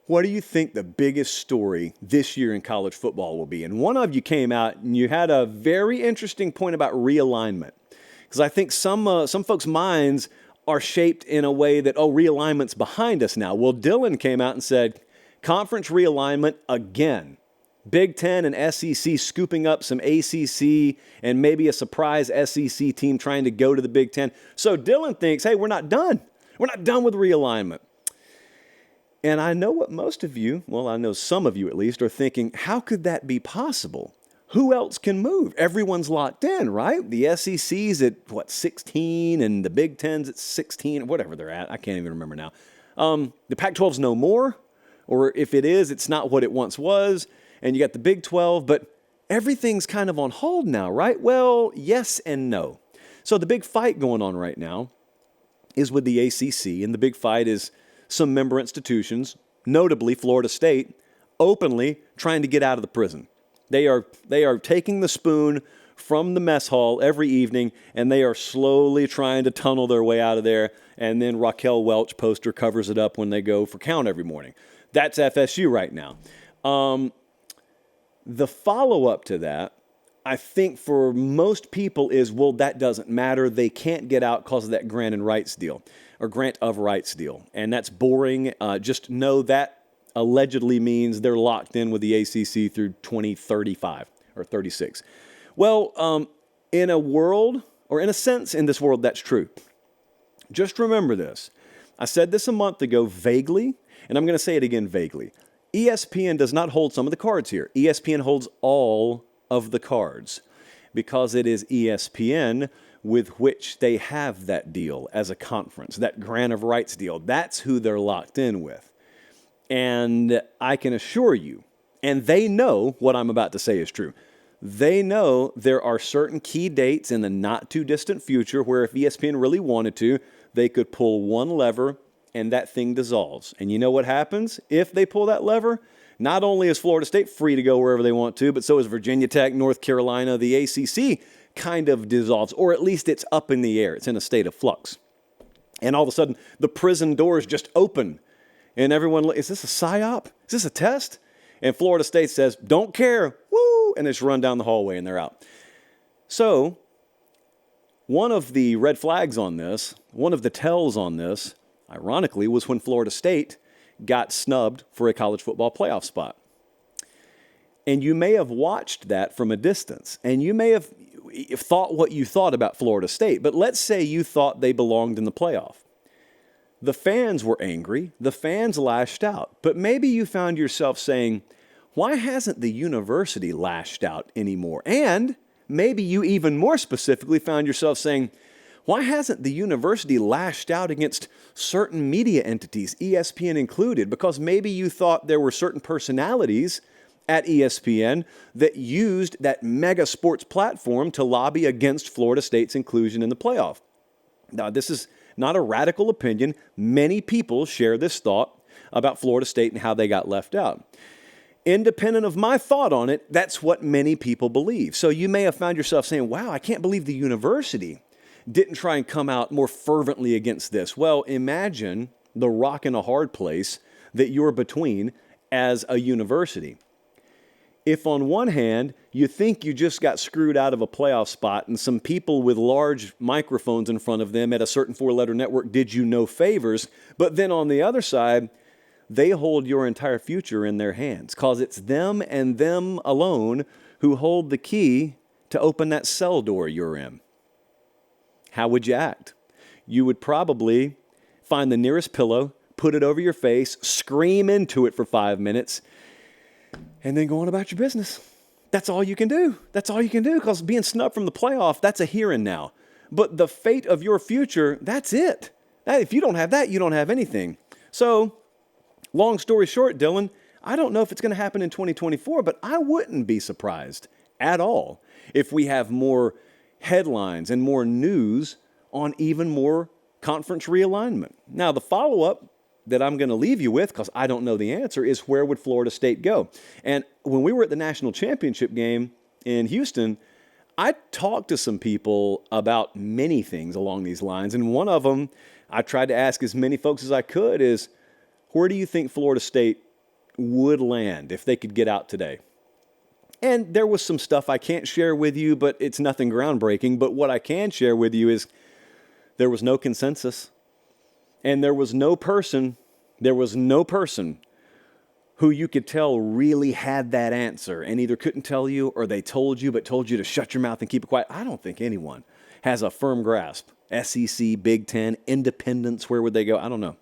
What do you think the biggest story this year in college football will be? And one of you came out and you had a very interesting point about realignment. Because I think some folks' minds are shaped in a way that, realignment's behind us now. Well, Dylan came out and said, conference realignment again. Big Ten and SEC scooping up some ACC and maybe a surprise SEC team trying to go to the Big Ten. So Dylan thinks, hey, we're not done. We're not done with realignment. And I know what most of you, well, I know some of you at least, are thinking, how could that be possible? Who else can move? Everyone's locked in, right? The SEC's at, 16, and the Big Ten's at 16, whatever they're at. I can't even remember now. The Pac-12's no more, or if it is, it's not what it once was. And you got the Big 12, but everything's kind of on hold now, right? Well, yes and no. So the big fight going on right now is with the ACC, and the big fight is some member institutions, notably Florida State, openly trying to get out of the prison. They are taking the spoon from the mess hall every evening, and they are slowly trying to tunnel their way out of there, and then Raquel Welch poster covers it up when they go for count every morning. That's FSU right now. The follow-up to that, I think for most people is, well, that doesn't matter. They can't get out because of that grant of rights deal. And that's boring. Just know that allegedly means they're locked in with the ACC through 2035 or 36. Well, in a world, or in a sense in this world, that's true. Just remember this. I said this a month ago vaguely, and I'm going to say it again vaguely. ESPN does not hold some of the cards here. ESPN holds all of the cards because it is ESPN with which they have that deal as a conference, that grant of rights deal. That's who they're locked in with. And I can assure you, and they know what I'm about to say is true. They know there are certain key dates in the not too distant future where if ESPN really wanted to, they could pull one lever and that thing dissolves. And you know what happens if they pull that lever? Not only is Florida State free to go wherever they want to, but so is Virginia Tech, North Carolina. The ACC kind of dissolves, or at least it's up in the air. It's in a state of flux. And all of a sudden, the prison doors just open. And everyone, is this a psyop? Is this a test? And Florida State says, don't care, woo, and they just run down the hallway and they're out. So one of the red flags on this, one of the tells on this, ironically, was when Florida State got snubbed for a college football playoff spot. And you may have watched that from a distance, and you may have thought what you thought about Florida State, but let's say you thought they belonged in the playoff. The fans were angry, the fans lashed out, but maybe you found yourself saying, why hasn't the university lashed out anymore? And maybe you even more specifically found yourself saying, why hasn't the university lashed out against certain media entities, ESPN included? Because maybe you thought there were certain personalities at ESPN that used that mega sports platform to lobby against Florida State's inclusion in the playoff. Now, this is not a radical opinion. Many people share this thought about Florida State and how they got left out. Independent of my thought on it, that's what many people believe. So you may have found yourself saying, wow, I can't believe the university didn't try and come out more fervently against this. Well, imagine the rock and a hard place that you're between as a university. If on one hand, you think you just got screwed out of a playoff spot and some people with large microphones in front of them at a certain four-letter network did you no favors, but then on the other side, they hold your entire future in their hands because it's them and them alone who hold the key to open that cell door you're in. How would you act? You would probably find the nearest pillow, put it over your face, scream into it for 5 minutes, and then go on about your business. That's all you can do. That's all you can do because being snubbed from the playoff, that's a here and now. But the fate of your future, that's it. If you don't have that, you don't have anything. So, long story short, Dylan, I don't know if it's going to happen in 2024, but I wouldn't be surprised at all if we have more headlines and more news on even more conference realignment. Now, the follow-up that I'm going to leave you with, because I don't know the answer, is where would Florida State go? And when we were at the national championship game in Houston, I talked to some people about many things along these lines. And one of them I tried to ask as many folks as I could is, where do you think Florida State would land if they could get out today. And there was some stuff I can't share with you, but it's nothing groundbreaking. But what I can share with you is there was no consensus. And there was no person who you could tell really had that answer and either couldn't tell you or they told you but told you to shut your mouth and keep it quiet. I don't think anyone has a firm grasp. SEC, Big Ten, independence, where would they go? I don't know.